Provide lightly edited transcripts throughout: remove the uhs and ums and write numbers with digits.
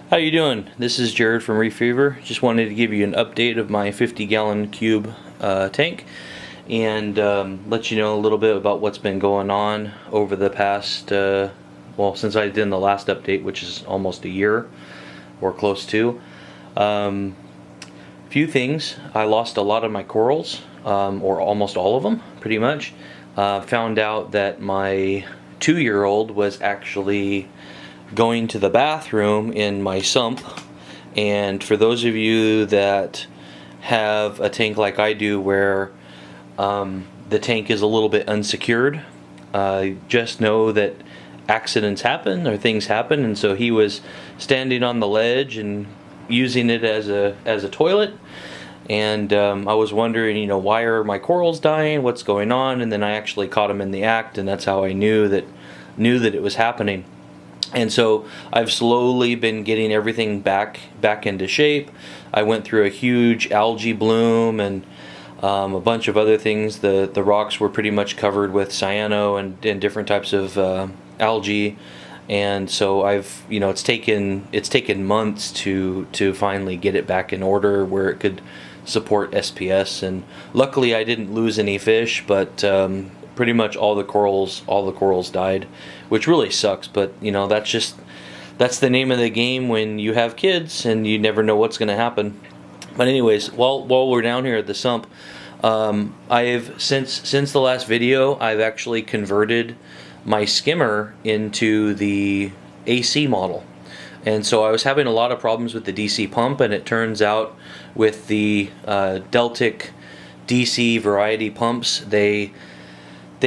How you doing? This is Jared from Reefever. Just wanted to give you an update of my 50-gallon cube tank and let you know a little bit about what's been going on over the past, well, since I did the last update, which is almost a year or close to. Few things. I lost a lot of my corals, or almost all of them, pretty much. Found out that my 2-year-old was actually going to the bathroom in my sump, and for those of you that have a tank like I do where the tank is a little bit unsecured, just know that accidents happen or things happen, and so he was standing on the ledge and using it as a toilet, and I was wondering, why are my corals dying, what's going on, and then I actually caught him in the act, and that's how I knew that it was happening. And so I've slowly been getting everything back into shape. I went through a huge algae bloom and a bunch of other things. The rocks were pretty much covered with cyano and different types of algae, and so it's taken months to finally get it back in order where it could support SPS. And luckily I didn't lose any fish, but pretty much all the corals died, which really sucks, but that's the name of the game when you have kids and you never know what's going to happen. But anyways, while we're down here at the sump, I've since the last video, I've actually converted my skimmer into the AC model. And so I was having a lot of problems with the DC pump, and it turns out with the Deltic DC variety pumps, they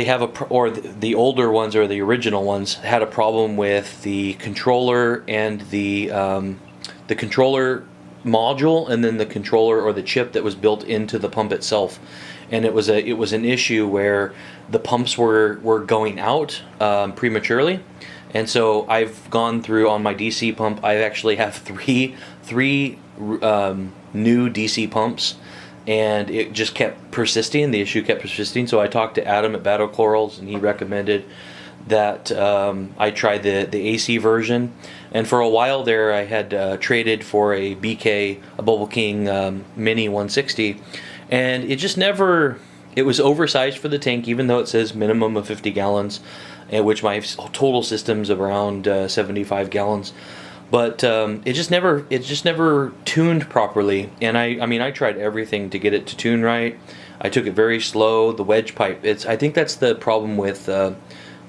have or the older ones or the original ones had a problem with the controller and the controller module, and then the controller or the chip that was built into the pump itself. And it was an issue where the pumps were going out prematurely. And so I've gone through on my DC pump. I actually have three new DC pumps, and it just kept persisting. The issue kept persisting. So I talked to Adam at Battle Corals, and he recommended that I try the AC version. And for a while there, I had traded for a BK, a Bubble King Mini 160, and it just never. It was oversized for the tank, even though it says minimum of 50 gallons, which my total system's around 75 gallons. But it just never tuned properly, and I tried everything to get it to tune right. I took it very slow. The wedge pipe, I think that's the problem with a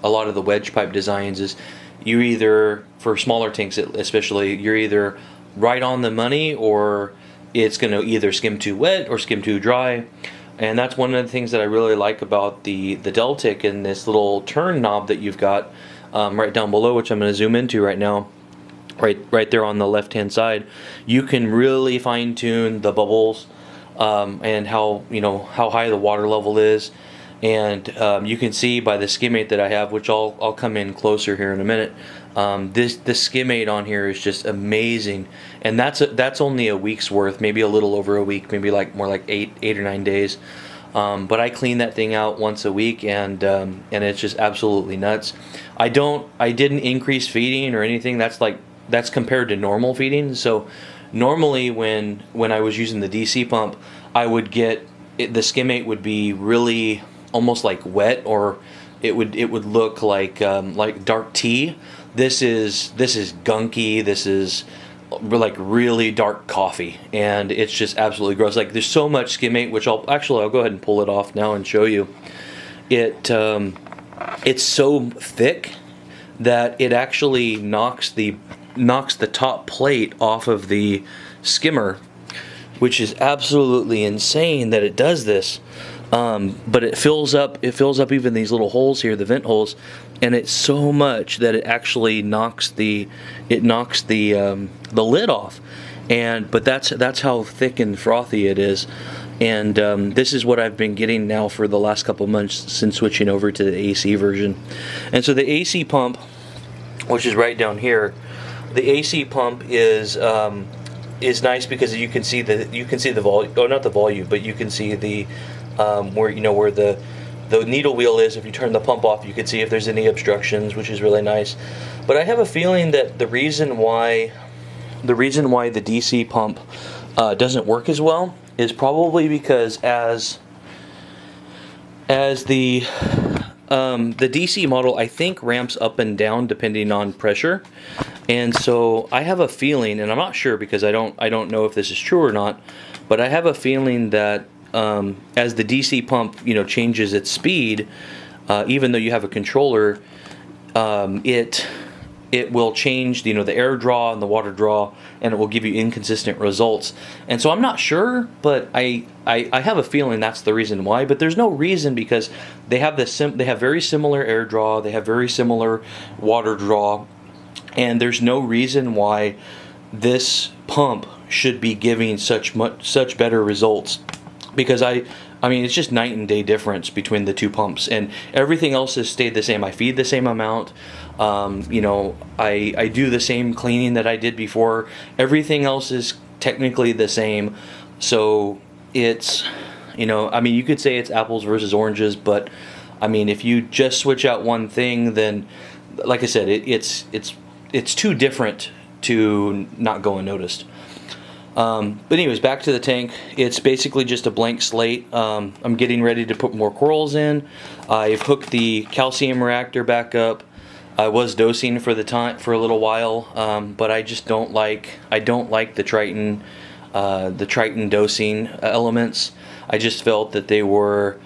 lot of the wedge pipe designs, is you either, for smaller tanks especially, you're either right on the money, or it's going to either skim too wet or skim too dry. And that's one of the things that I really like about the Deltic and this little turn knob that you've got right down below, which I'm going to zoom into right now. Right there on the left hand side, you can really fine tune the bubbles and how high the water level is, and you can see by the skimmate that I have, which I'll come in closer here in a minute. This skimmate on here is just amazing, and that's only a week's worth, maybe a little over a week, maybe more like eight or 9 days. But I clean that thing out once a week, and it's just absolutely nuts. I didn't increase feeding or anything. That's compared to normal feeding. So normally when I was using the DC pump, I would get the skimmate would be really almost like wet, or it would look like dark tea. This is gunky. This is like really dark coffee, and it's just absolutely gross. Like, there's so much skimmate, which I'll go ahead and pull it off now and show you. It's so thick that it actually knocks the top plate off of the skimmer, which is absolutely insane that it does this. But it fills up even these little holes here, the vent holes, and it's so much that it actually knocks the lid off. But that's how thick and frothy it is. And this is what I've been getting now for the last couple months since switching over to the AC version. And so the AC pump, which is right down here, the AC pump is nice because you can see the volume, or not the volume, but you can see the where the needle wheel is. If you turn the pump off, you can see if there's any obstructions, which is really nice. But I have a feeling that the reason why the reason why the DC pump doesn't work as well is probably because as the DC model, I think, ramps up and down depending on pressure. And so I have a feeling, and I'm not sure because I don't know if this is true or not, but I have a feeling that as the DC pump, changes its speed, even though you have a controller, it will change the air draw and the water draw, and it will give you inconsistent results. And so I'm not sure, but I have a feeling that's the reason why. But there's no reason, because they have they have very similar air draw, they have very similar water draw, and there's no reason why this pump should be giving such better results, because I mean, it's just night and day difference between the two pumps, and everything else has stayed the same. I feed the same amount. I do the same cleaning that I did before. Everything else is technically the same. So it's, I mean, you could say it's apples versus oranges, but I mean, if you just switch out one thing, then, like I said, it's too different to not go unnoticed. But anyways, back to the tank. It's basically just a blank slate. I'm getting ready to put more corals in. I've hooked the calcium reactor back up. I was dosing for a little while, but I just don't like the Triton dosing elements. I just felt that they were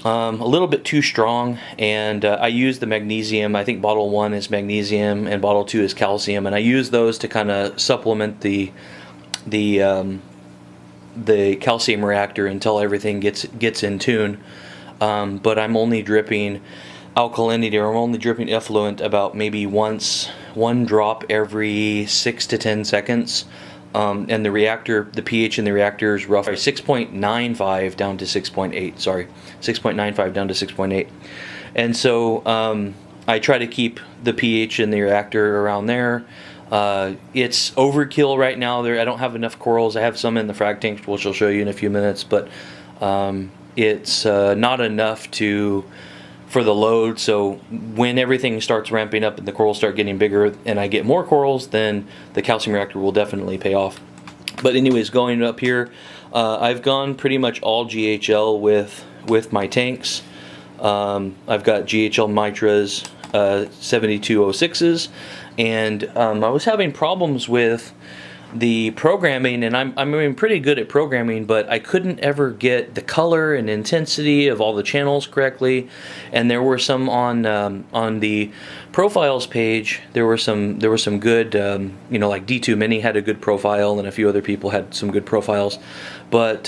a little bit too strong, and I use the magnesium. I think bottle 1 is magnesium and bottle 2 is calcium, and I use those to kind of supplement the calcium reactor until everything gets in tune. But I'm only dripping alkalinity, or I'm only dripping effluent about maybe one drop every 6 to 10 seconds. And the pH in the reactor is roughly 6.95 down to 6.8. Sorry, 6.95 down to 6.8. And so I try to keep the pH in the reactor around there. It's overkill right now. I don't have enough corals. I have some in the frag tank, which I'll show you in a few minutes, but it's not enough for the load. So when everything starts ramping up and the corals start getting bigger and I get more corals, then the calcium reactor will definitely pay off. But anyways, going up here, I've gone pretty much all GHL with my tanks. I've got GHL Mitras 7206s, and I was having problems with the programming, and I'm pretty good at programming, but I couldn't ever get the color and intensity of all the channels correctly. And there were some on the profiles page. There were some good, like D2 Mini had a good profile, and a few other people had some good profiles. But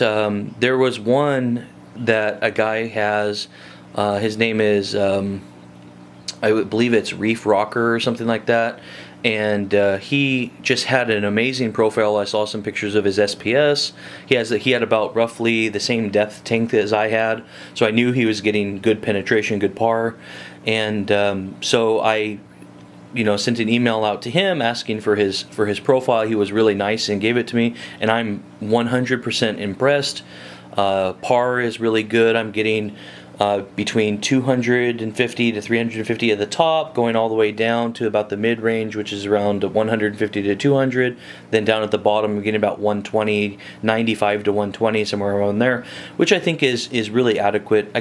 there was one that a guy has. His name is I would believe it's Reef Rocker or something like that. And he just had an amazing profile. I saw some pictures of his SPS. He had about roughly the same depth tank as I had, so I knew he was getting good penetration, good par. And so I, sent an email out to him asking for his profile. He was really nice and gave it to me, and I'm 100% impressed. Par is really good. I'm getting between 250 to 350 at the top, going all the way down to about the mid-range, which is around 150 to 200. Then down at the bottom, we're getting about 120, 95 to 120, somewhere around there, which I think is really adequate.